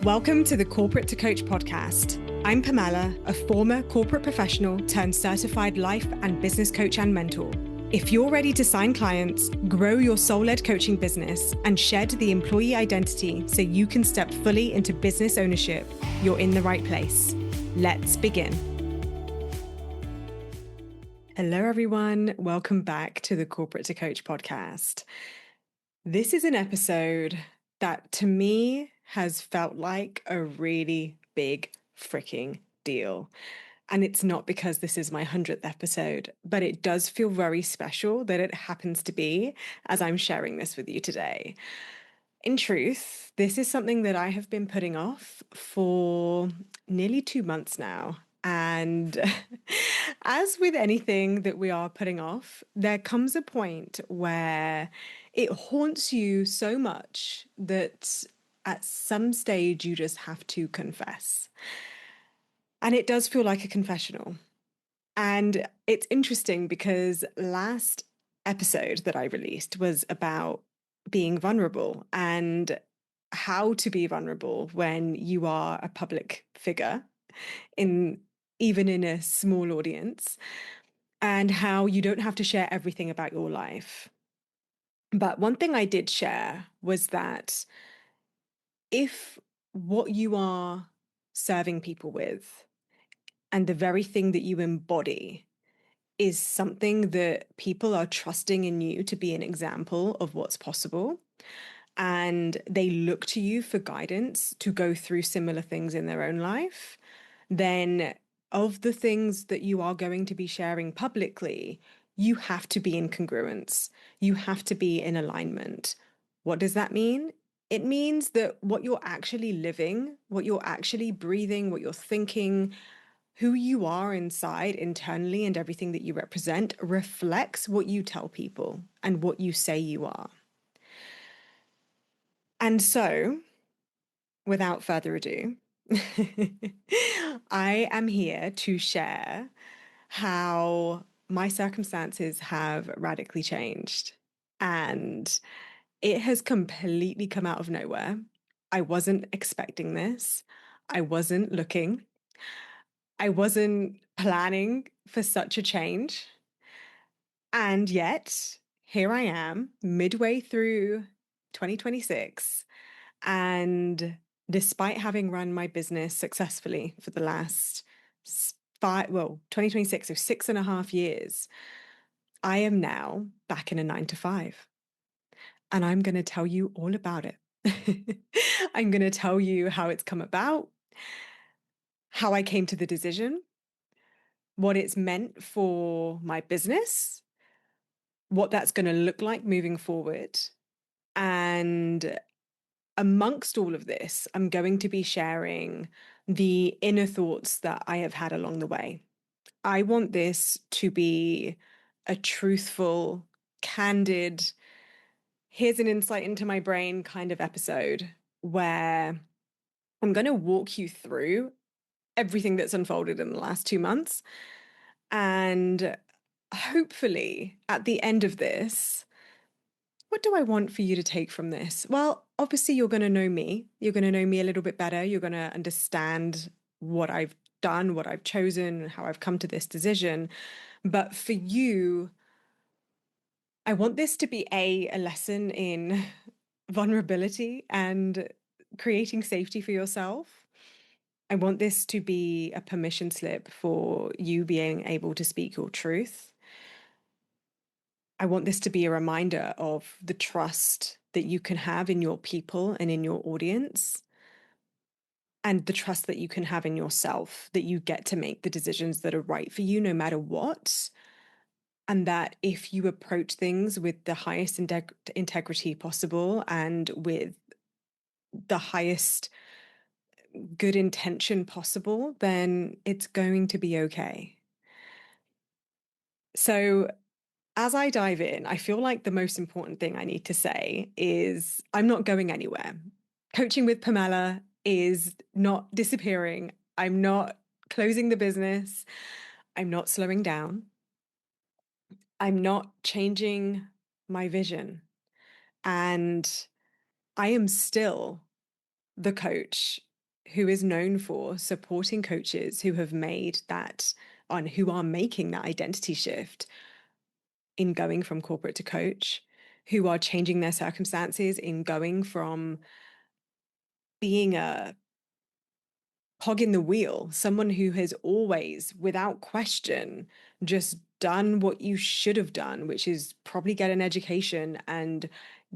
Welcome to the Corporate to Coach podcast. I'm Pamella, a former corporate professional turned certified life and business coach and mentor. If you're ready to sign clients, grow your soul-led coaching business, and shed the employee identity so you can step fully into business ownership, you're in the right place. Let's begin. Hello, everyone. Welcome back to the Corporate to Coach podcast. This is an episode that to me has felt like a really big freaking deal. And it's not because this is my 100th episode, but it does feel very special that it happens to be as I'm sharing this with you today. In truth, this is something that I have been putting off for nearly 2 months now. And as with anything that we are putting off, there comes a point where it haunts you so much that at some stage you just have to confess. And it does feel like a confessional. And it's interesting because last episode that I released was about being vulnerable and how to be vulnerable when you are a public figure even in a small audience, and how you don't have to share everything about your life. But one thing I did share was that if what you are serving people with and the very thing that you embody is something that people are trusting in you to be an example of what's possible, and they look to you for guidance to go through similar things in their own life, then of the things that you are going to be sharing publicly, you have to be in congruence. You have to be in alignment. What does that mean? It means that what you're actually living, what you're actually breathing, what you're thinking, who you are inside internally, and everything that you represent reflects what you tell people and what you say you are. And so, without further ado, I am here to share how my circumstances have radically changed. And it has completely come out of nowhere. I wasn't expecting this. I wasn't looking. I wasn't planning for such a change. And yet, here I am, midway through 2026. And despite having run my business successfully for the last 2026, so 6.5 years, I am now back in a 9 to 5. And I'm going to tell you all about it. I'm going to tell you how it's come about, how I came to the decision, what it's meant for my business, what that's going to look like moving forward. And amongst all of this, I'm going to be sharing the inner thoughts that I have had along the way. I want this to be a truthful, candid, here's an insight into my brain kind of episode where I'm going to walk you through everything that's unfolded in the last 2 months. And hopefully at the end of this, what do I want for you to take from this? Well, obviously, you're going to know me. You're going to know me a little bit better. You're going to understand what I've done, what I've chosen, how I've come to this decision. But for you, I want this to be a lesson in vulnerability and creating safety for yourself. I want this to be a permission slip for you being able to speak your truth. I want this to be a reminder of the trust that you can have in your people and in your audience, and the trust that you can have in yourself, that you get to make the decisions that are right for you no matter what. And that if you approach things with the highest integrity possible and with the highest good intention possible, then it's going to be okay. So as I dive in, I feel like the most important thing I need to say is I'm not going anywhere. Coaching with Pamella is not disappearing. I'm not closing the business. I'm not slowing down. I'm not changing my vision. And I am still the coach who is known for supporting coaches who have made that on who are making that identity shift in going from corporate to coach, who are changing their circumstances in going from being a cog in the wheel, someone who has always, without question, just done what you should have done, which is probably get an education and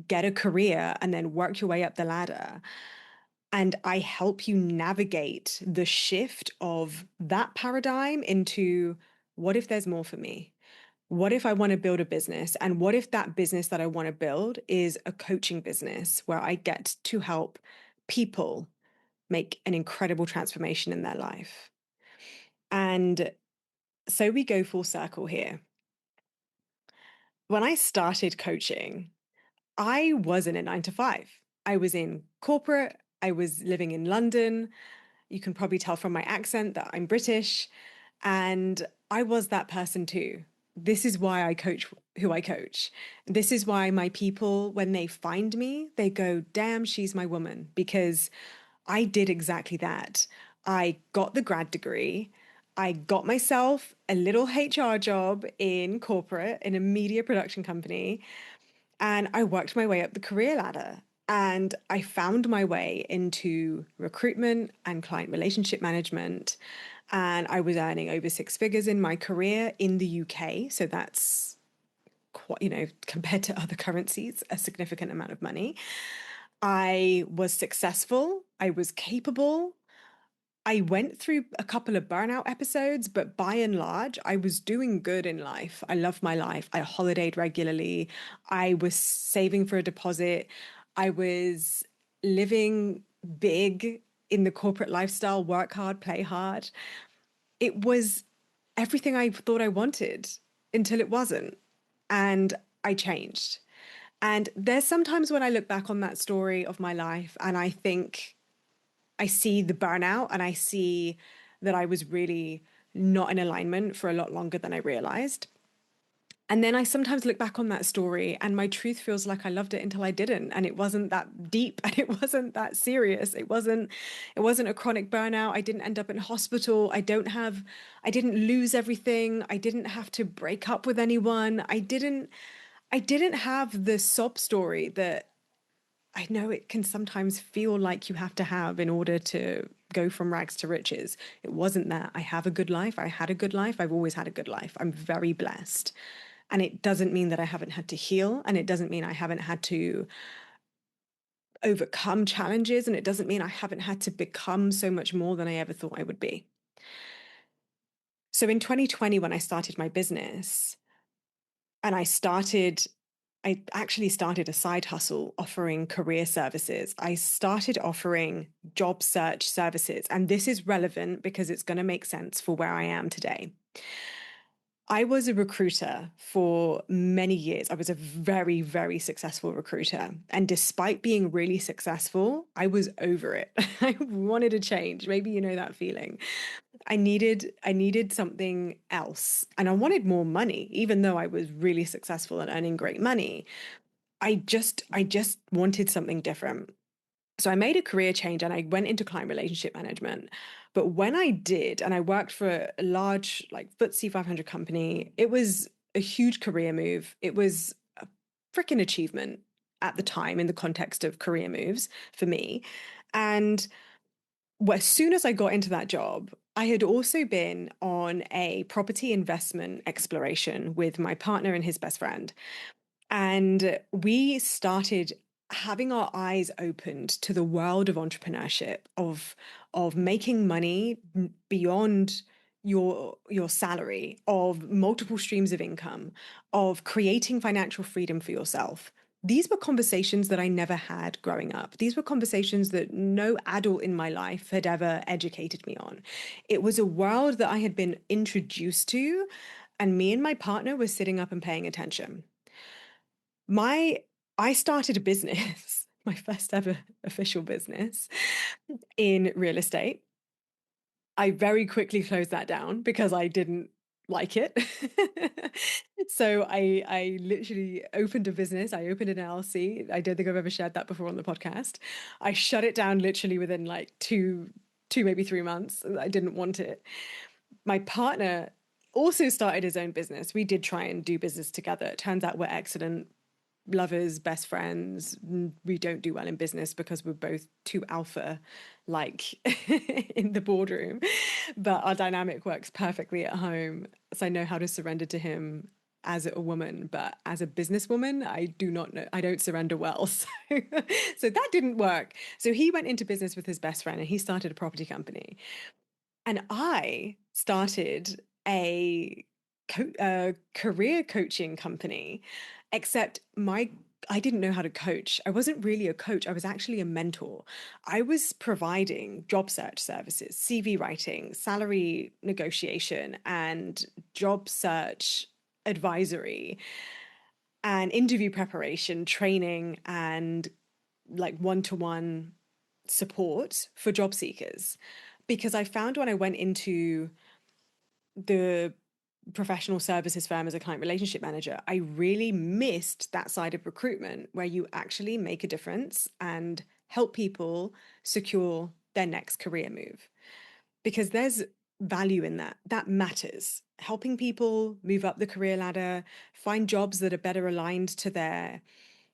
get a career and then work your way up the ladder. And I help you navigate the shift of that paradigm into what if there's more for me? What if I want to build a business? And what if that business that I want to build is a coaching business where I get to help people make an incredible transformation in their life? And so we go full circle here. When I started coaching, I was in a 9 to 5. I was in corporate, I was living in London. You can probably tell from my accent that I'm British. And I was that person too. This is why I coach who I coach. This is why my people, when they find me, they go, damn, she's my woman, because I did exactly that. I got the grad degree. I got myself a little HR job in corporate in a media production company. And I worked my way up the career ladder. And I found my way into recruitment and client relationship management. And I was earning over 6 figures in my career in the UK. So that's quite, compared to other currencies, a significant amount of money. I was successful. I was capable. I went through a couple of burnout episodes, but by and large, I was doing good in life. I loved my life. I holidayed regularly. I was saving for a deposit. I was living big in the corporate lifestyle, work hard, play hard. It was everything I thought I wanted until it wasn't. And I changed. And there's sometimes when I look back on that story of my life and I think, I see the burnout and I see that I was really not in alignment for a lot longer than I realized. And then I sometimes look back on that story and my truth feels like I loved it until I didn't. And it wasn't that deep and it wasn't that serious. It wasn't a chronic burnout. I didn't end up in hospital. I didn't lose everything. I didn't have to break up with anyone. I didn't have the sob story that I know it can sometimes feel like you have to have in order to go from rags to riches. It wasn't that. I have a good life. I had a good life. I've always had a good life. I'm very blessed. And it doesn't mean that I haven't had to heal. And it doesn't mean I haven't had to overcome challenges. And it doesn't mean I haven't had to become so much more than I ever thought I would be. So in 2020, when I started my business, and I actually started a side hustle offering career services. I started offering job search services. And this is relevant because it's going to make sense for where I am today. I was a recruiter for many years. I was a very, very successful recruiter. And despite being really successful, I was over it. I wanted a change. Maybe you know that feeling. I needed something else. And I wanted more money, even though I was really successful and earning great money. I just wanted something different. So I made a career change and I went into client relationship management. But when I did, and I worked for a large like FTSE 500 company, it was a huge career move. It was a freaking achievement at the time in the context of career moves for me. And as soon as I got into that job, I had also been on a property investment exploration with my partner and his best friend. And we started having our eyes opened to the world of entrepreneurship, of making money beyond your salary, of multiple streams of income, of creating financial freedom for yourself. These were conversations that I never had growing up. These were conversations that no adult in my life had ever educated me on. It was a world that I had been introduced to, and me and my partner were sitting up and paying attention. My I started a business, my first ever official business in real estate. I very quickly closed that down because I didn't like it. So I literally opened a business. I opened an LLC. I don't think I've ever shared that before on the podcast. I shut it down literally within like 2, maybe 3 months. I didn't want it. My partner also started his own business. We did try and do business together. It turns out we're excellent lovers, best friends. We don't do well in business because we're both too alpha, like in the boardroom. But our dynamic works perfectly at home. So I know how to surrender to him as a woman, but as a businesswoman, I do not know. I don't surrender well. So that didn't work. So he went into business with his best friend and he started a property company. And I started a career coaching company, except I didn't know how to coach. I wasn't really a coach. I was actually a mentor. I was providing job search services, CV writing, salary negotiation, and job search advisory and interview preparation, training, and like one-to-one support for job seekers. Because I found when I went into the professional services firm as a client relationship manager, I really missed that side of recruitment where you actually make a difference and help people secure their next career move. Because there's value in that. That matters. Helping people move up the career ladder, find jobs that are better aligned to their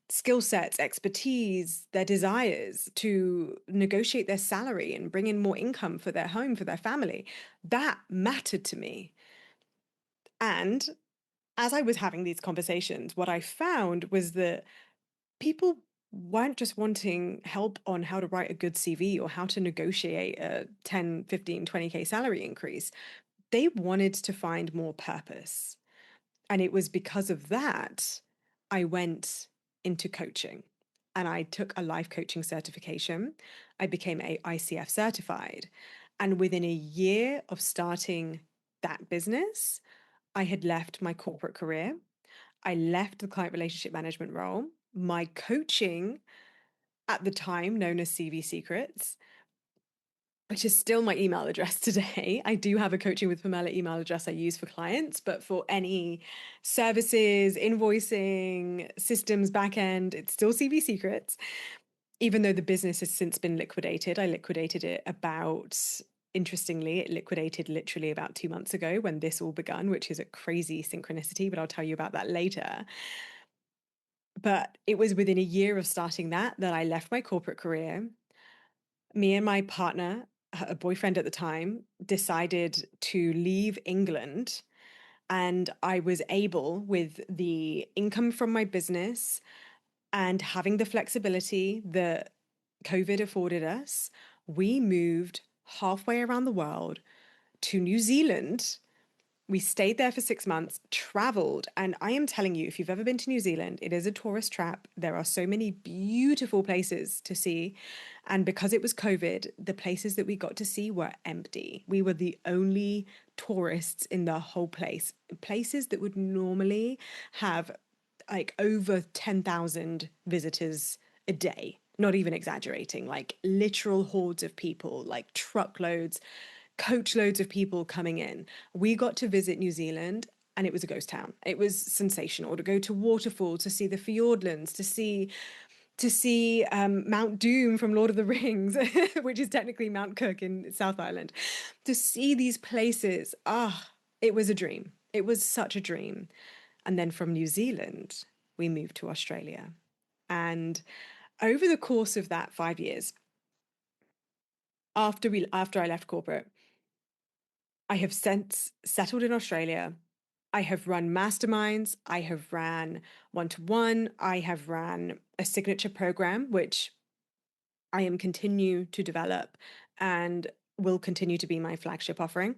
skill sets, expertise, their desires, to negotiate their salary and bring in more income for their home, for their family. That mattered to me. And as I was having these conversations, what I found was that people weren't just wanting help on how to write a good CV or how to negotiate a 10, 15, 20K salary increase. They wanted to find more purpose. And it was because of that I went into coaching and I took a life coaching certification. I became ICF certified. And within a year of starting that business, I had left my corporate career. I left the client relationship management role. My coaching at the time, known as CV Secrets, which is still my email address today. I do have a coaching with Pamella email address I use for clients, but for any services, invoicing, systems, backend, it's still CV Secrets. Even though the business has since been liquidated, I liquidated it interestingly, it liquidated literally about 2 months ago when this all begun, which is a crazy synchronicity, but I'll tell you about that later. But it was within a year of starting that I left my corporate career. Me and my partner, a boyfriend at the time, decided to leave England. And I was able, with the income from my business and having the flexibility that COVID afforded us, we moved halfway around the world to New Zealand. We stayed there for 6 months, traveled, and I am telling you, if you've ever been to New Zealand, it is a tourist trap. There are so many beautiful places to see. And because it was COVID, the places that we got to see were empty. We were the only tourists in the whole place. Places that would normally have like over 10,000 visitors a day. Not even exaggerating, like literal hordes of people, like truckloads, coach loads of people coming in. We got to visit New Zealand and it was a ghost town. It was sensational to go to waterfall, to see the fjordlands, to see Mount Doom from Lord of the Rings, which is technically Mount Cook in South Island. To see these places, it was a dream. It was such a dream. And then from New Zealand, we moved to Australia. And over the course of that 5 years, after I left corporate, I have since settled in Australia. I have run masterminds. I have ran one-to-one. I have ran a signature program, which I am continue to develop and will continue to be my flagship offering.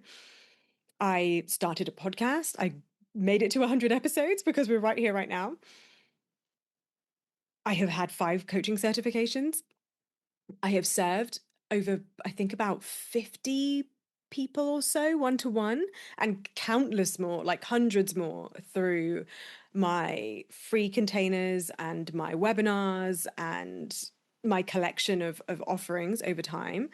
I started a podcast. I made it to 100 episodes because we're right here, right now. I have had 5 coaching certifications. I have served over, I think, about 50 people or so, one-to-one, and countless more, like hundreds more, through my free containers and my webinars and my collection of offerings over time.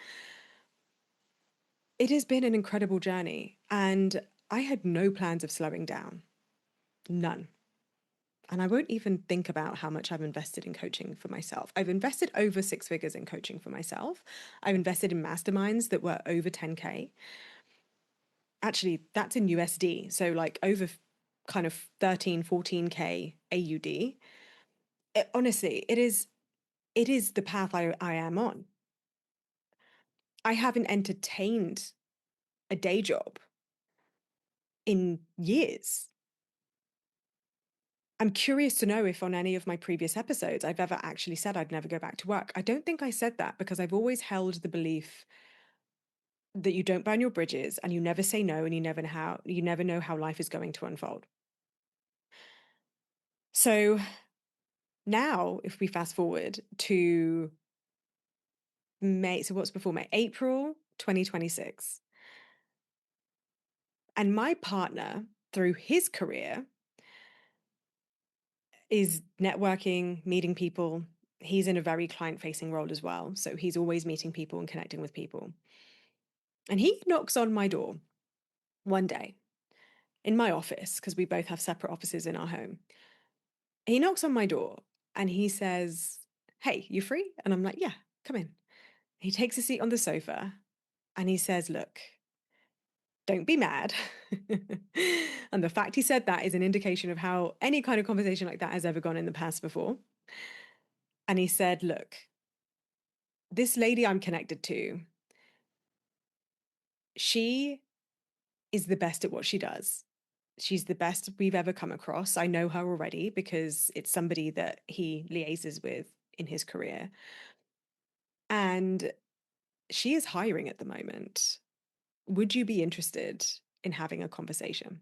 It has been an incredible journey, and I had no plans of slowing down. None. And I won't even think about how much I've invested in coaching for myself. I've invested over 6 figures in coaching for myself. I've invested in masterminds that were over 10K. Actually, that's in USD. So like over kind of 13, 14K AUD. Honestly, it is the path I am on. I haven't entertained a day job in years. I'm curious to know if on any of my previous episodes I've ever actually said I'd never go back to work. I don't think I said that because I've always held the belief that you don't burn your bridges and you never say no and you never know how life is going to unfold. So now if we fast forward to May, so what's before May? April 2026. And my partner, through his career, is networking, meeting people. He's in a very client facing role as well. So he's always meeting people and connecting with people. And he knocks on my door one day in my office, because we both have separate offices in our home. He knocks on my door and he says, "Hey, you free?" And I'm like, "Yeah, come in." He takes a seat on the sofa and he says, "Look, don't be mad." And the fact he said that is an indication of how any kind of conversation like that has ever gone in the past before. And he said, "Look, this lady I'm connected to, she is the best at what she does. She's the best we've ever come across. I know her already because it's somebody that he liaises with in his career. And she is hiring at the moment. Would you be interested in having a conversation?"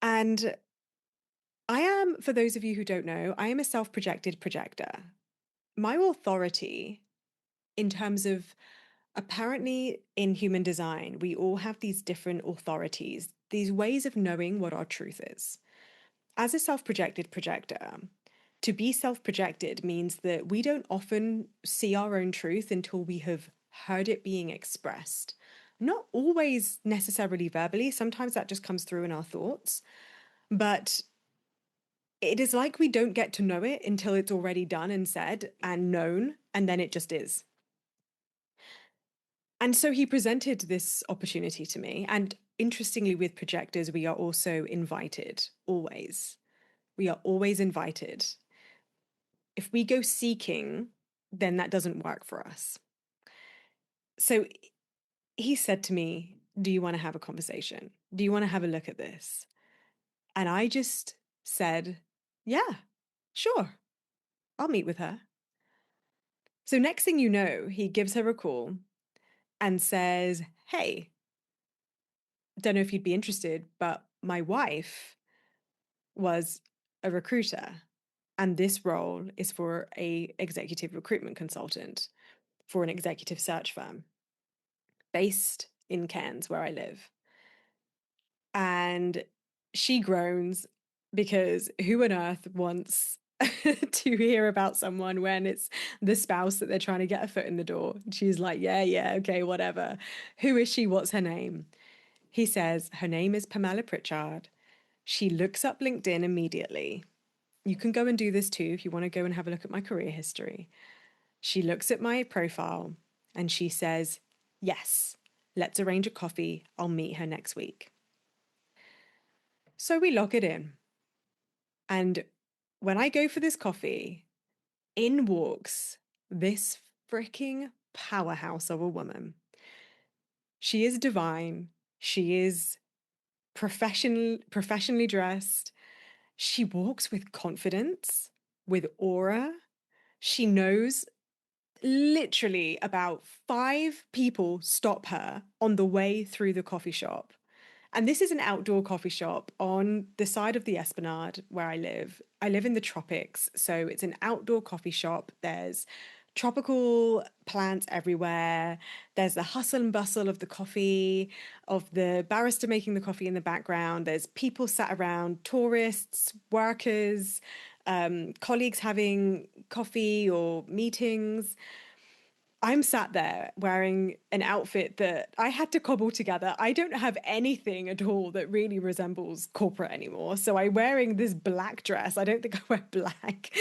And I am, for those of you who don't know, I am a self projected projector. My authority, in terms of apparently in human design, we all have these different authorities, these ways of knowing what our truth is. As a self projected projector, to be self projected means that we don't often see our own truth until we have heard it being expressed. Not always necessarily verbally, sometimes that just comes through in our thoughts, but it is like we don't get to know it until it's already done and said and known, and then it just is. And so he presented this opportunity to me. And interestingly, with projectors, we are also invited, always. We are always invited. If we go seeking, then that doesn't work for us. So he said to me, "Do you want to have a conversation? Do you want to have a look at this?" And I just said, "Yeah, sure, I'll meet with her." So next thing you know, he gives her a call and says, "Hey, don't know if you'd be interested, but my wife was a recruiter, and this role is for a executive recruitment consultant for an executive search firm based in Cairns, where I live." And she groans because who on earth wants to hear about someone when it's the spouse that they're trying to get a foot in the door? She's like, "Yeah, yeah, okay, whatever. Who is she? What's her name?" He says, "Her name is Pamella Pritchard. She looks up LinkedIn immediately. You can go and do this too if you want to go and have a look at my career history. She looks at my profile and she says, 'Yes, let's arrange a coffee. I'll meet her next week.'" So we lock it in. And when I go for this coffee, in walks this freaking powerhouse of a woman. She is divine. She is professionally dressed. She walks with confidence, with aura. She knows literally about 5 people stop her on the way through the coffee shop. And this is an outdoor coffee shop on the side of the Esplanade where I live. I live in the tropics, so it's an outdoor coffee shop. There's tropical plants everywhere. There's the hustle and bustle of the coffee, of the barista making the coffee in the background. There's people sat around, tourists, workers, colleagues having coffee or meetings. I'm sat there wearing an outfit that I had to cobble together. I don't have anything at all that really resembles corporate anymore. So I'm wearing this black dress. I don't think I wear black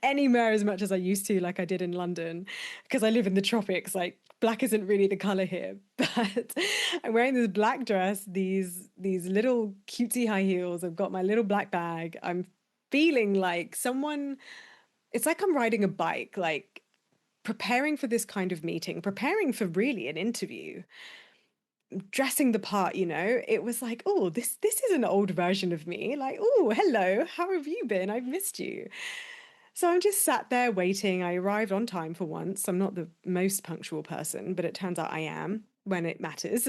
anywhere as much as I used to, like I did in London, because I live in the tropics. Like black isn't really the color here. But I'm wearing this black dress, these little cutesy high heels. I've got my little black bag. I'm feeling like someone, it's like I'm riding a bike, like preparing for this kind of meeting, preparing for really an interview, dressing the part, it was like, oh, this is an old version of me. Like, oh, hello, how have you been? I've missed you. So I'm just sat there waiting. I arrived on time for once. I'm not the most punctual person, but it turns out I am when it matters.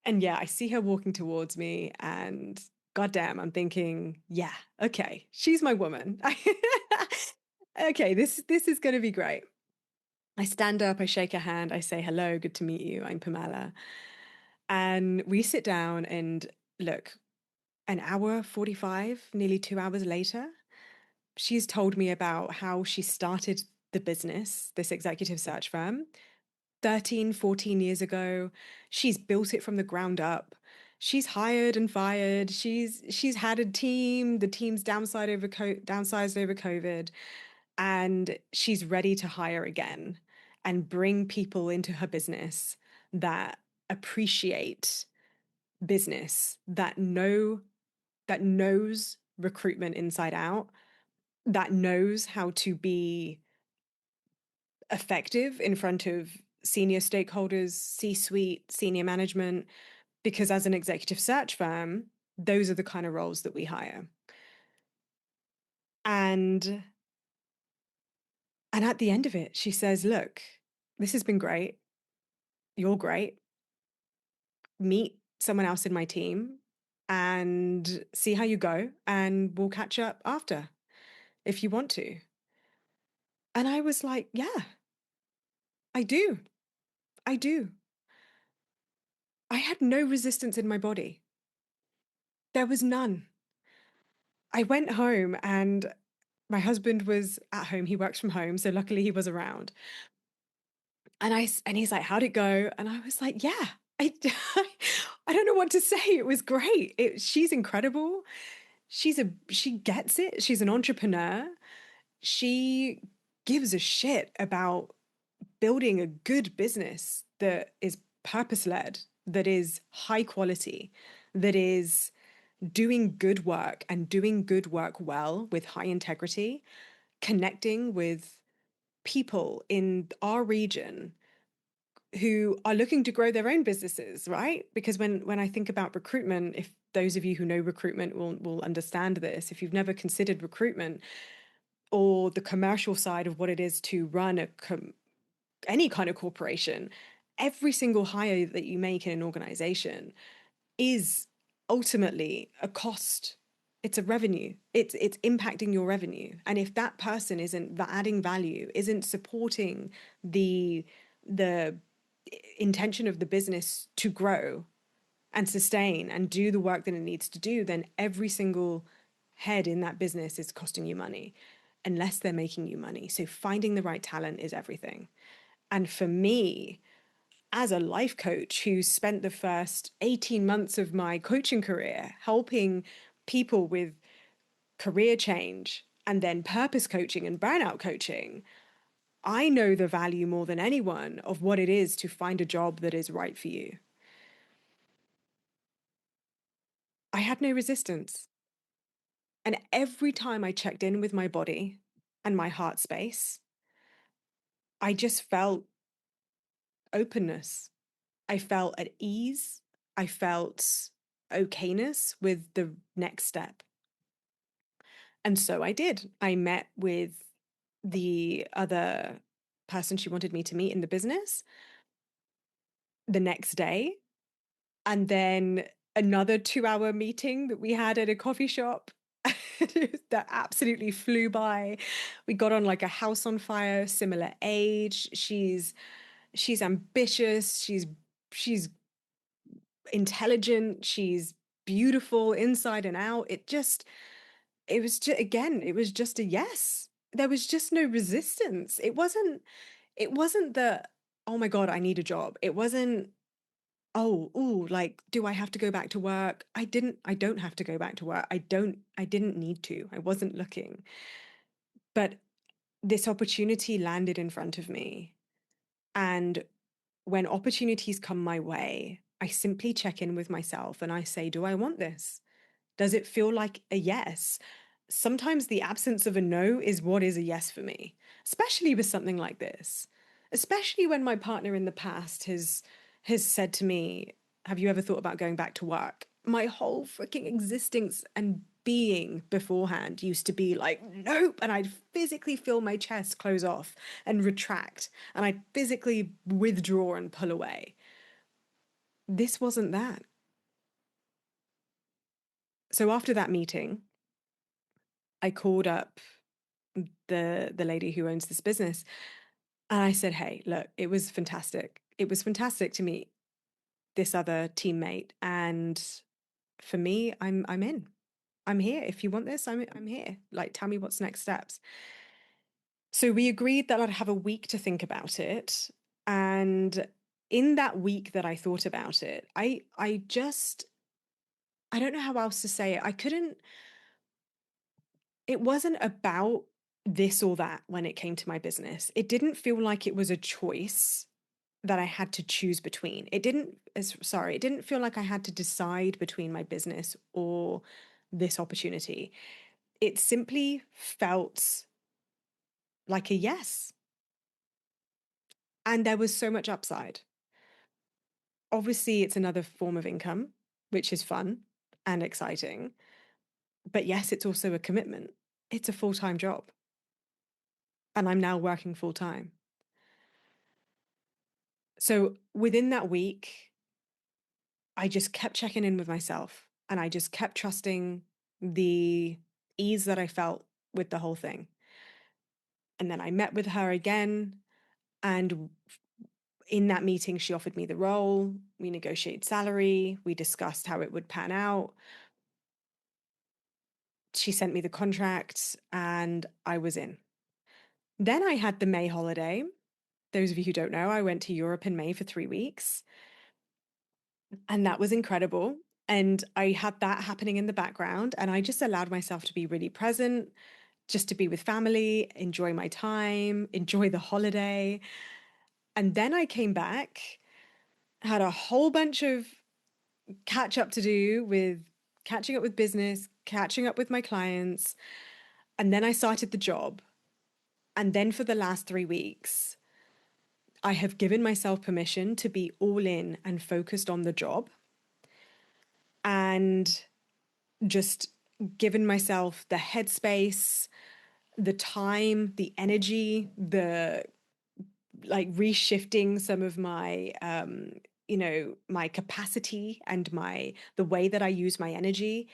And yeah, I see her walking towards me and goddamn, I'm thinking, yeah, okay, she's my woman. Okay, this is going to be great. I stand up, I shake her hand, I say, hello, good to meet you. I'm Pamella. And we sit down and look, an hour 45, nearly 2 hours later, she's told me about how she started the business, this executive search firm, 13, 14 years ago. She's built it from the ground up. She's hired and fired. She's had a team. The team's downsized over COVID, and she's ready to hire again and bring people into her business that appreciate business, that knows recruitment inside out, that knows how to be effective in front of senior stakeholders, C-suite, senior management, because as an executive search firm, those are the kind of roles that we hire. And at the end of it, she says, look, this has been great. You're great. Meet someone else in my team and see how you go, and we'll catch up after if you want to. And I was like, yeah, I do. I do. I had no resistance in my body. There was none. I went home and my husband was at home. He works from home. So luckily he was around. And he's like, how'd it go? And I was like, yeah, I, I don't know what to say. It was great. She's incredible. She gets it. She's an entrepreneur. She gives a shit about building a good business that is purpose led, that is high quality, that is doing good work and doing good work well with high integrity, connecting with people in our region who are looking to grow their own businesses, right? Because when I think about recruitment, if those of you who know recruitment will understand this, if you've never considered recruitment or the commercial side of what it is to run any kind of corporation, every single hire that you make in an organization is ultimately a cost. It's a revenue. It's impacting your revenue. And if that person isn't adding value, isn't supporting the intention of the business to grow and sustain and do the work that it needs to do, then every single head in that business is costing you money unless they're making you money. So finding the right talent is everything. And for me, as a life coach who spent the first 18 months of my coaching career helping people with career change and then purpose coaching and burnout coaching, I know the value more than anyone of what it is to find a job that is right for you. I had no resistance. And every time I checked in with my body and my heart space, I just felt openness. I felt at ease. I felt okayness with the next step. And so I did. I met with the other person she wanted me to meet in the business the next day. And then another 2 hour meeting that we had at a coffee shop that absolutely flew by. We got on like a house on fire, similar age. She's ambitious. She's intelligent. She's beautiful inside and out. It was just, again, it was just a yes. There was just no resistance. It wasn't the, oh my God, I need a job. It wasn't, oh, ooh, like, do I have to go back to work? I don't have to go back to work. I didn't need to. I wasn't looking. But this opportunity landed in front of me. And when opportunities come my way, I simply check in with myself and I say, do I want this? Does it feel like a yes? Sometimes the absence of a no is what is a yes for me, especially with something like this. Especially when my partner in the past has said to me, "Have you ever thought about going back to work?" My whole freaking existence and being beforehand used to be like, "Nope," and I'd physically feel my chest close off and retract, and I'd physically withdraw and pull away. This wasn't that. So after that meeting, I called up the lady who owns this business. And I said, "Hey, look, it was fantastic. It was fantastic to meet this other teammate. And for me, I'm in. I'm here. If you want this, I'm here. Like, tell me what's next steps." So we agreed that I'd have a week to think about it. And in that week that I thought about it, I just I don't know how else to say it. I couldn't, it wasn't about this or that when it came to my business. It didn't feel like it was a choice that I had to choose between. It didn't feel like I had to decide between my business or this opportunity. It simply felt like a yes. And there was so much upside. Obviously, it's another form of income, which is fun and exciting. But yes, it's also a commitment. It's a full-time job. And I'm now working full time. So within that week, I just kept checking in with myself and I just kept trusting the ease that I felt with the whole thing. And then I met with her again. And in that meeting, she offered me the role. We negotiated salary. We discussed how it would pan out. She sent me the contract and I was in. Then I had the May holiday. Those of you who don't know, I went to Europe in May for 3 weeks. And that was incredible. And I had that happening in the background. And I just allowed myself to be really present, just to be with family, enjoy my time, enjoy the holiday. And then I came back, had a whole bunch of catch up to do with catching up with business, catching up with my clients. And then I started the job. And then for the last 3 weeks, I have given myself permission to be all in and focused on the job and just given myself the headspace, the time, the energy, the like reshifting some of my my capacity and my the way that I use my energy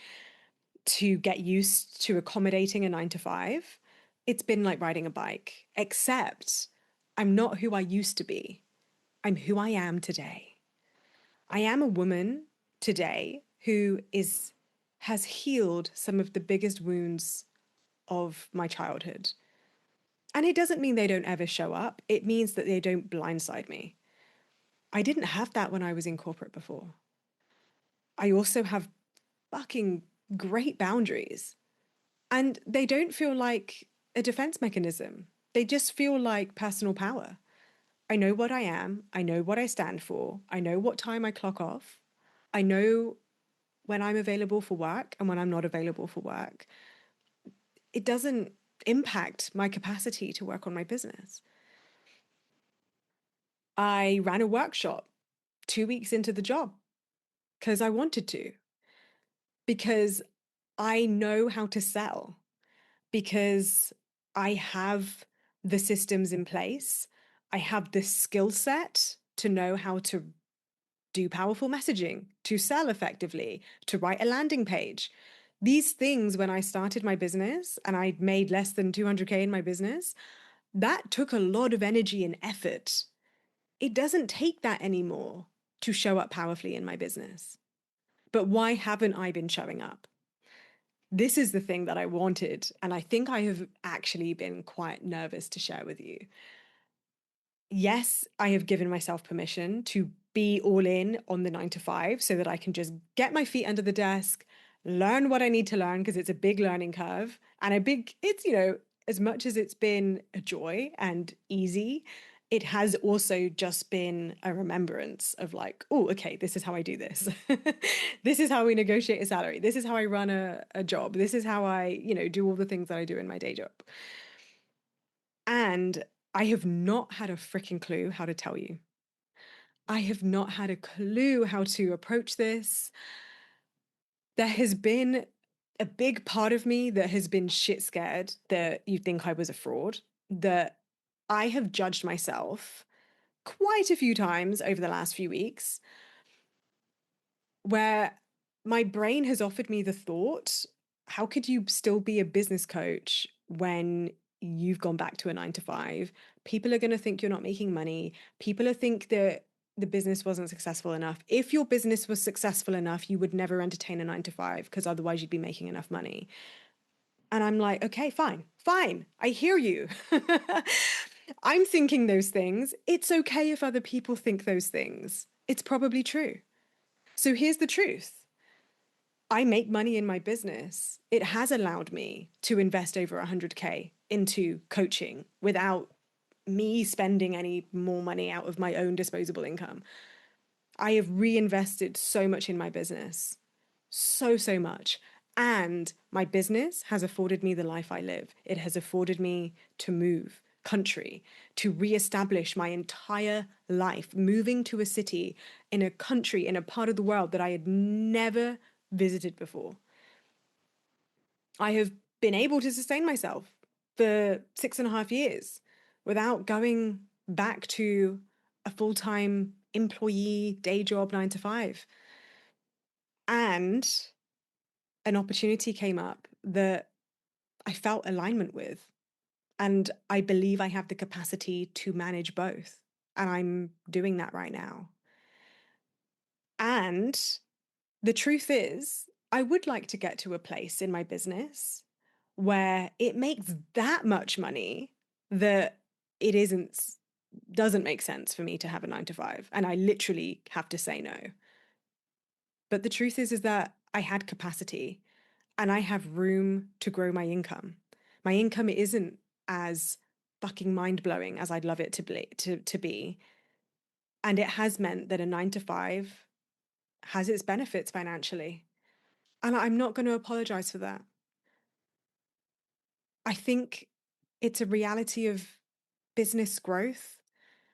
to get used to accommodating a 9 to 5. It's been like riding a bike, except I'm not who I used to be. I'm who I am today. I am a woman today who is has healed some of the biggest wounds of my childhood. And it doesn't mean they don't ever show up. It means that they don't blindside me. I didn't have that when I was in corporate before. I also have fucking great boundaries. And they don't feel like a defense mechanism. They just feel like personal power. I know what I am. I know what I stand for. I know what time I clock off. I know when I'm available for work and when I'm not available for work. It doesn't impact my capacity to work on my business. I ran a workshop 2 weeks into the job because I wanted to, because I know how to sell, because I have the systems in place. I have the skill set to know how to do powerful messaging, to sell effectively, to write a landing page. These things, when I started my business and I made less than 200K in my business, that took a lot of energy and effort. It doesn't take that anymore to show up powerfully in my business. But why haven't I been showing up? This is the thing that I wanted. And I think I have actually been quite nervous to share with you. yes, I have given myself permission to be all in on the 9 to 5 so that I can just get my feet under the desk, learn what I need to learn because it's a big learning curve and as much as it's been a joy and easy, it has also just been a remembrance of like, oh, okay, this is how I do this. This is how we negotiate a salary. This is how I run a job. This is how I, do all the things that I do in my day job. And I have not had a freaking clue how to tell you. I have not had a clue how to approach this. There has been a big part of me that has been shit scared that you think I was a fraud, that I have judged myself quite a few times over the last few weeks where my brain has offered me the thought, how could you still be a business coach when you've gone back to a 9 to 5? People are going to think you're not making money. People are think that the business wasn't successful enough. If your business was successful enough, you would never entertain a 9 to 5 because otherwise you'd be making enough money. And I'm like, okay, fine, fine. I hear you. I'm thinking those things. It's okay if other people think those things. It's probably true. So here's the truth. I make money in my business. It has allowed me to invest over 100K into coaching without me spending any more money out of my own disposable income. I have reinvested so much in my business, so much. And my business has afforded me the life I live. It has afforded me to move country, to reestablish my entire life, moving to a city in a country, in a part of the world that I had never visited before. I have been able to sustain myself for 6.5 years without going back to a full time employee day job 9 to 5. And an opportunity came up that I felt alignment with. And I believe I have the capacity to manage both. And I'm doing that right now. And the truth is, I would like to get to a place in my business where it makes that much money that it doesn't make sense for me to have a 9 to 5. And I literally have to say no. But the truth is that I had capacity and I have room to grow my income. My income isn't as fucking mind blowing as I'd love it to be. And it has meant that a 9 to 5 has its benefits financially. And I'm not going to apologize for that. I think it's a reality of business growth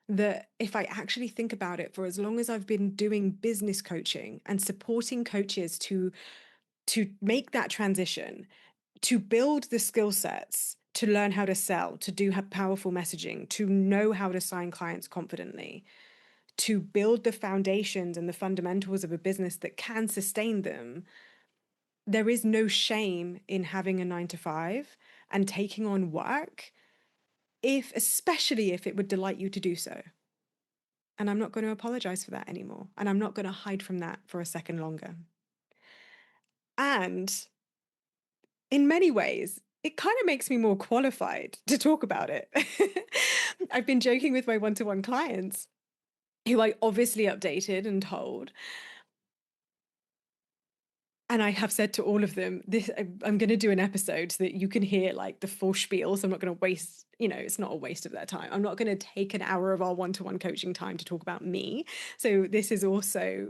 that if I actually think about it, for as long as I've been doing business coaching and supporting coaches to make that transition, to build the skill sets, to learn how to sell, to do have powerful messaging, to know how to sign clients confidently, to build the foundations and the fundamentals of a business that can sustain them, there is no shame in having a 9 to 5 and taking on work, especially if it would delight you to do so. And I'm not going to apologize for that anymore. And I'm not going to hide from that for a second longer. And in many ways, it kind of makes me more qualified to talk about it. I've been joking with my one-to-one clients who I obviously updated and told. And I have said to all of them, this I'm going to do an episode so that you can hear like the full spiel. So I'm not going to waste, it's not a waste of their time. I'm not going to take an hour of our one-to-one coaching time to talk about me. So this is also,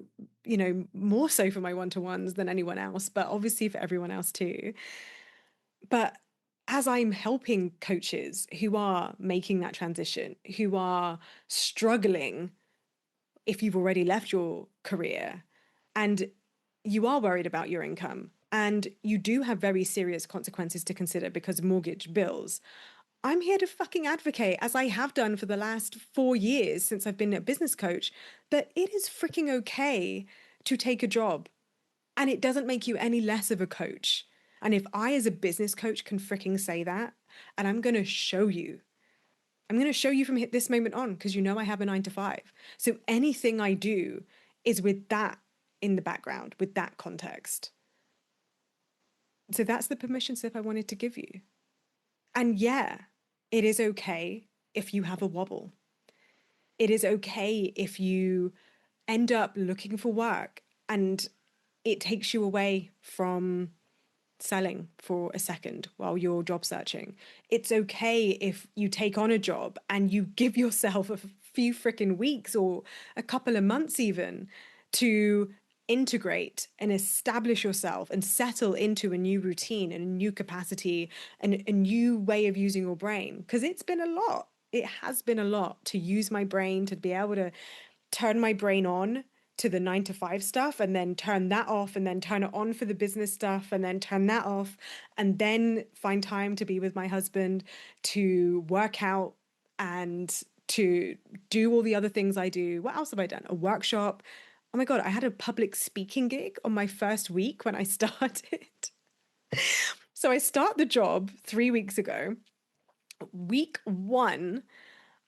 more so for my one-to-ones than anyone else, but obviously for everyone else too. But as I'm helping coaches who are making that transition, who are struggling if you've already left your career and you are worried about your income and you do have very serious consequences to consider because of mortgage bills, I'm here to fucking advocate, as I have done for the last 4 years since I've been a business coach, that it is freaking okay to take a job and it doesn't make you any less of a coach. And if I, as a business coach, can freaking say that, and I'm going to show you. I'm going to show you from this moment on because I have a 9 to 5. So anything I do is with that in the background, with that context. So that's the permission slip I wanted to give you. And yeah, it is okay if you have a wobble. It is okay if you end up looking for work and it takes you away from selling for a second while you're job searching. It's okay if you take on a job and you give yourself a few freaking weeks or a couple of months even to integrate and establish yourself and settle into a new routine and a new capacity and a new way of using your brain. Because it's been a lot. It has been a lot to use my brain, to be able to turn my brain on to the 9 to 5 stuff and then turn that off and then turn it on for the business stuff and then turn that off and then find time to be with my husband, to work out and to do all the other things I do. What else have I done? A workshop. Oh my God, I had a public speaking gig on my first week when I started. So I start the job 3 weeks ago. Week one,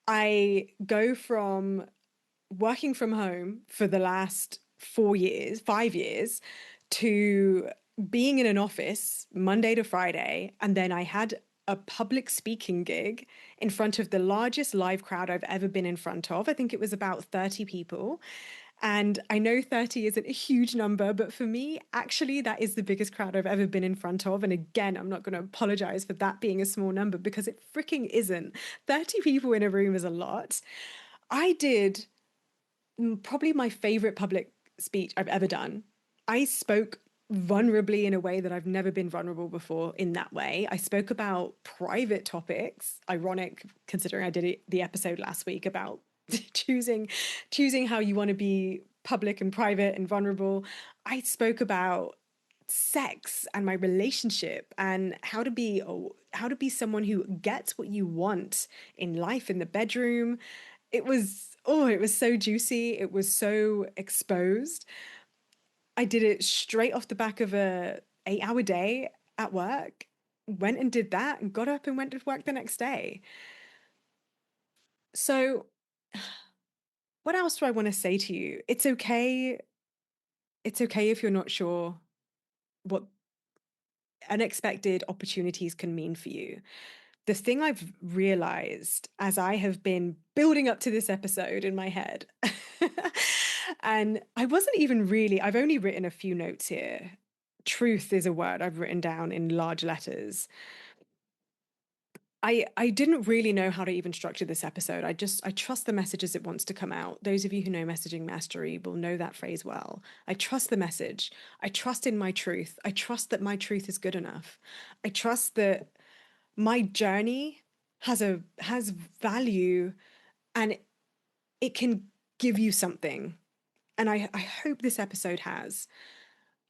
I go from working from home for the last 4 years, 5 years, to being in an office Monday to Friday. And then I had a public speaking gig in front of the largest live crowd I've ever been in front of. I think it was about 30 people. And I know 30 isn't a huge number, but for me, actually, that is the biggest crowd I've ever been in front of. And again, I'm not going to apologize for that being a small number because it freaking isn't. 30 people in a room is a lot. I did probably my favorite public speech I've ever done. I spoke vulnerably in a way that I've never been vulnerable before in that way. I spoke about private topics, ironic considering I did the episode last week about choosing how you want to be public and private and vulnerable. I spoke about sex and my relationship and how to be someone who gets what you want in life in the bedroom. It was so juicy. It was so exposed. I did it straight off the back of a 8 hour day at work, went and did that and got up and went to work the next day. So what else do I want to say to you? It's okay if you're not sure what unexpected opportunities can mean for you. The thing I've realized as I have been building up to this episode in my head, and I wasn't even really, I've only written a few notes here. Truth is a word I've written down in large letters. I didn't really know how to even structure this episode. I trust the message as it wants to come out. Those of you who know messaging mastery will know that phrase well. I trust the message. I trust in my truth. I trust that my truth is good enough. I trust that my journey has value and it can give you something. And I hope this episode has.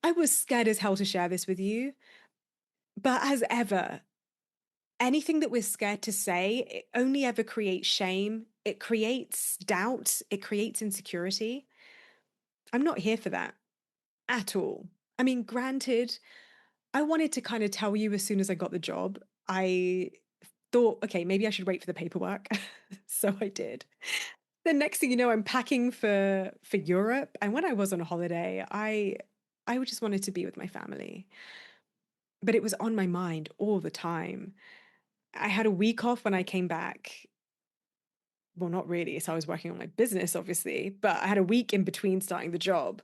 I was scared as hell to share this with you, but as ever, anything that we're scared to say, it only ever creates shame. It creates doubt. It creates insecurity. I'm not here for that at all. I mean, granted, I wanted to kind of tell you as soon as I got the job. I thought, okay, maybe I should wait for the paperwork. So I did. The next thing you know, I'm packing for Europe. And when I was on a holiday, I just wanted to be with my family. But it was on my mind all the time. I had a week off when I came back. Well, not really. So I was working on my business, obviously, but I had a week in between starting the job.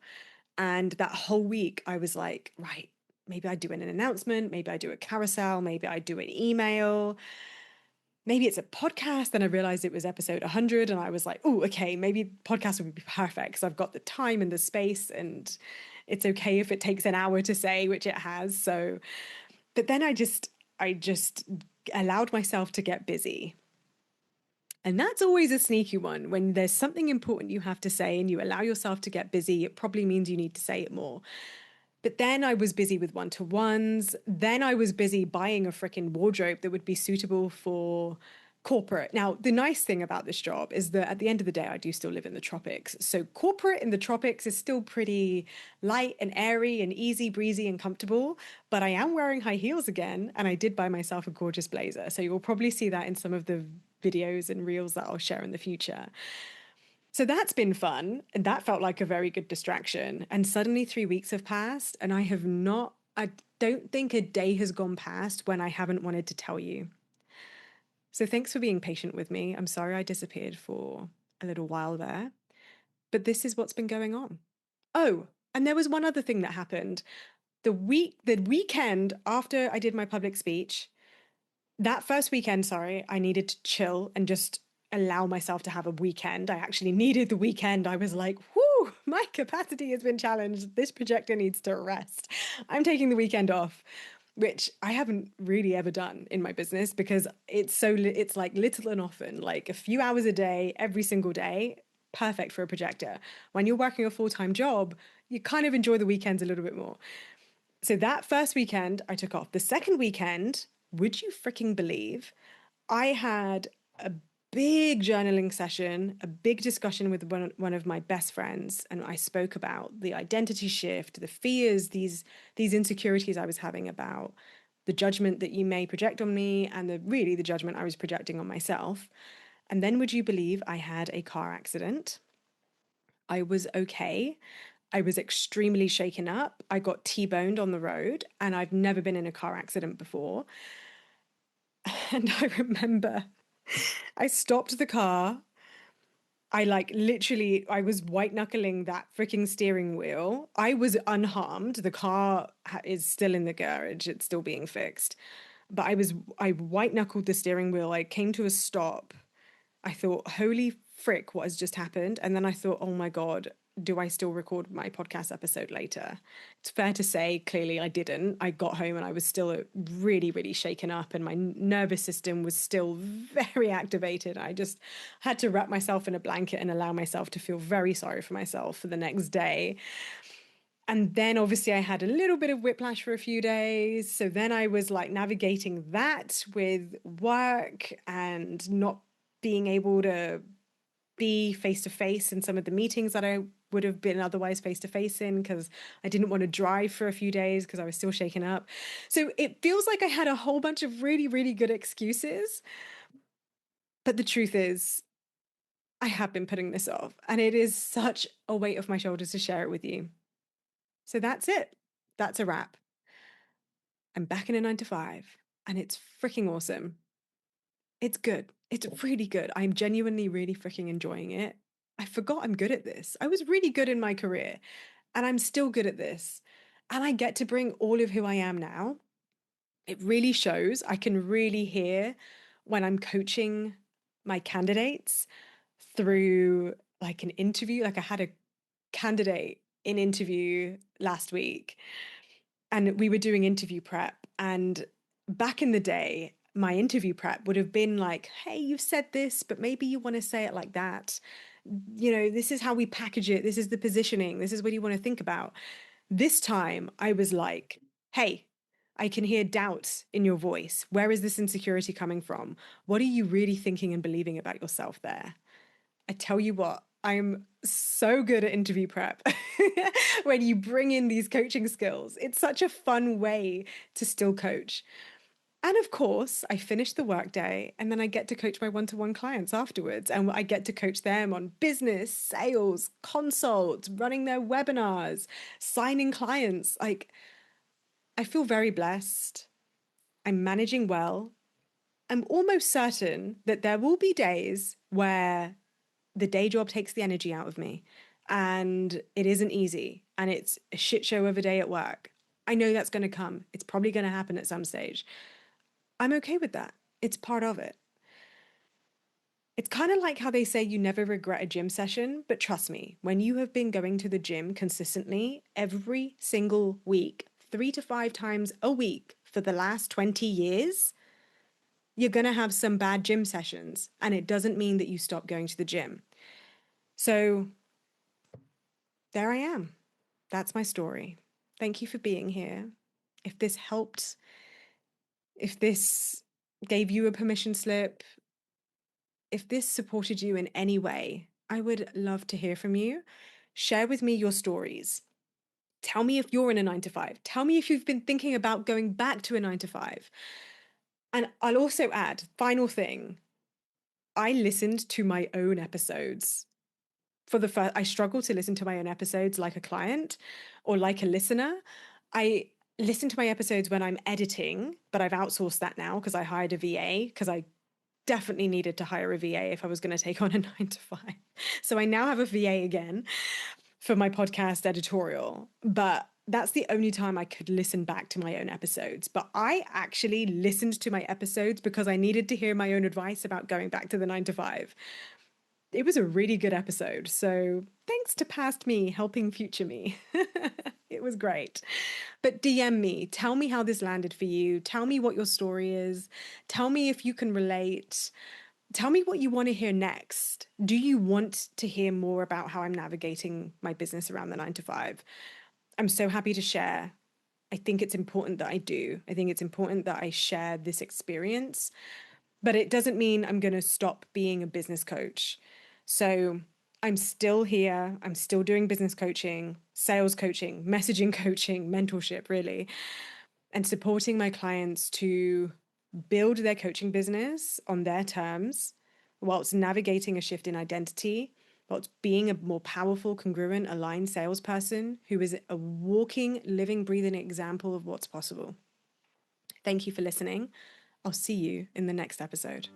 And that whole week, I was like, right, maybe I do an announcement, maybe I do a carousel, maybe I do an email, maybe it's a podcast. Then I realized it was episode 100. And I was like, oh, okay, maybe podcast would be perfect because I've got the time and the space. And it's okay if it takes an hour to say, which it has. So, but then I just allowed myself to get busy. And that's always a sneaky one. When there's something important you have to say and you allow yourself to get busy, it probably means you need to say it more. But then I was busy with one-to-ones. Then I was busy buying a freaking wardrobe that would be suitable for corporate. Now, the nice thing about this job is that at the end of the day, I do still live in the tropics. So corporate in the tropics is still pretty light and airy and easy breezy and comfortable. But I am wearing high heels again, and I did buy myself a gorgeous blazer. So you'll probably see that in some of the videos and reels that I'll share in the future. So that's been fun. And that felt like a very good distraction. And suddenly 3 weeks have passed, and I don't think a day has gone past when I haven't wanted to tell you. So thanks for being patient with me. I'm sorry I disappeared for a little while there, but this is what's been going on. Oh, and there was one other thing that happened. The weekend after I did my public speech, that first weekend, sorry, I needed to chill and just allow myself to have a weekend. I actually needed the weekend. I was like, whoo, my capacity has been challenged. This projector needs to rest. I'm taking the weekend off, which I haven't really ever done in my business because it's like little and often, like a few hours a day, every single day. Perfect for a projector. When you're working a full-time job, you kind of enjoy the weekends a little bit more. So that first weekend, I took off. The second weekend, would you freaking believe, I had a big journaling session, a big discussion with one of my best friends, and I spoke about the identity shift, the fears, these insecurities I was having about the judgment that you may project on me, and the judgment I was projecting on myself. And then would you believe I had a car accident? I was okay. I was extremely shaken up. I got T-boned on the road, and I've never been in a car accident before. And I remember I stopped the car. I like literally, I was white knuckling that freaking steering wheel. I was unharmed. The car is still in the garage, it's still being fixed. But I white knuckled the steering wheel. I came to a stop. I thought, holy frick, what has just happened? And then I thought, oh my God, do I still record my podcast episode later? It's fair to say, clearly I didn't. I got home and I was still really, really shaken up, and my nervous system was still very activated. I just had to wrap myself in a blanket and allow myself to feel very sorry for myself for the next day. And then obviously I had a little bit of whiplash for a few days. So then I was like navigating that with work and not being able to be face to face in some of the meetings that I would have been otherwise face to face in because I didn't want to drive for a few days because I was still shaken up. So it feels like I had a whole bunch of really, really good excuses. But the truth is, I have been putting this off, and it is such a weight off my shoulders to share it with you. So that's it. That's a wrap. I'm back in a 9 to 5, and it's freaking awesome. It's good. It's really good. I'm genuinely really freaking enjoying it. I forgot I'm good at this. I was really good in my career, and I'm still good at this. And I get to bring all of who I am now. It really shows. I can really hear when I'm coaching my candidates through like an interview. Like I had a candidate in interview last week, and we were doing interview prep. And back in the day, my interview prep would have been like, hey, you've said this, but maybe you want to say it like that. You know, this is how we package it. This is the positioning. This is what you want to think about. This time I was like, hey, I can hear doubt in your voice. Where is this insecurity coming from? What are you really thinking and believing about yourself there? I tell you what, I'm so good at interview prep when you bring in these coaching skills. It's such a fun way to still coach. And of course, I finish the workday and then I get to coach my one-to-one clients afterwards. And I get to coach them on business, sales, consults, running their webinars, signing clients. Like, I feel very blessed. I'm managing well. I'm almost certain that there will be days where the day job takes the energy out of me and it isn't easy and it's a shit show of a day at work. I know that's going to come. It's probably going to happen at some stage. I'm okay with that. It's part of it. It's kind of like how they say you never regret a gym session, but trust me, when you have been going to the gym consistently every single week, 3 to 5 times a week for the last 20 years, you're going to have some bad gym sessions. And it doesn't mean that you stop going to the gym. So there I am. That's my story. Thank you for being here. If this helped, if this gave you a permission slip, if this supported you in any way, I would love to hear from you. Share with me your stories. Tell me if you're in a 9 to 5. Tell me if you've been thinking about going back to a 9 to 5. And I'll also add, final thing, I listened to my own episodes. For the first, I struggle to listen to my own episodes like a client or like a listener. I listen to my episodes when I'm editing, but I've outsourced that now because I hired a VA because I definitely needed to hire a VA if I was going to take on a 9 to 5. So I now have a VA again for my podcast editorial, but that's the only time I could listen back to my own episodes. But I actually listened to my episodes because I needed to hear my own advice about going back to the 9 to 5. It was a really good episode. So thanks to past me helping future me. It was great. But DM me, tell me how this landed for you. Tell me what your story is. Tell me if you can relate. Tell me what you want to hear next. Do you want to hear more about how I'm navigating my business around the 9 to 5? I'm so happy to share. I think it's important that I do. I think it's important that I share this experience, but it doesn't mean I'm going to stop being a business coach. So I'm still here. I'm still doing business coaching, sales coaching, messaging coaching, mentorship, really, and supporting my clients to build their coaching business on their terms whilst navigating a shift in identity, whilst being a more powerful, congruent, aligned salesperson who is a walking, living, breathing example of what's possible. Thank you for listening. I'll see you in the next episode.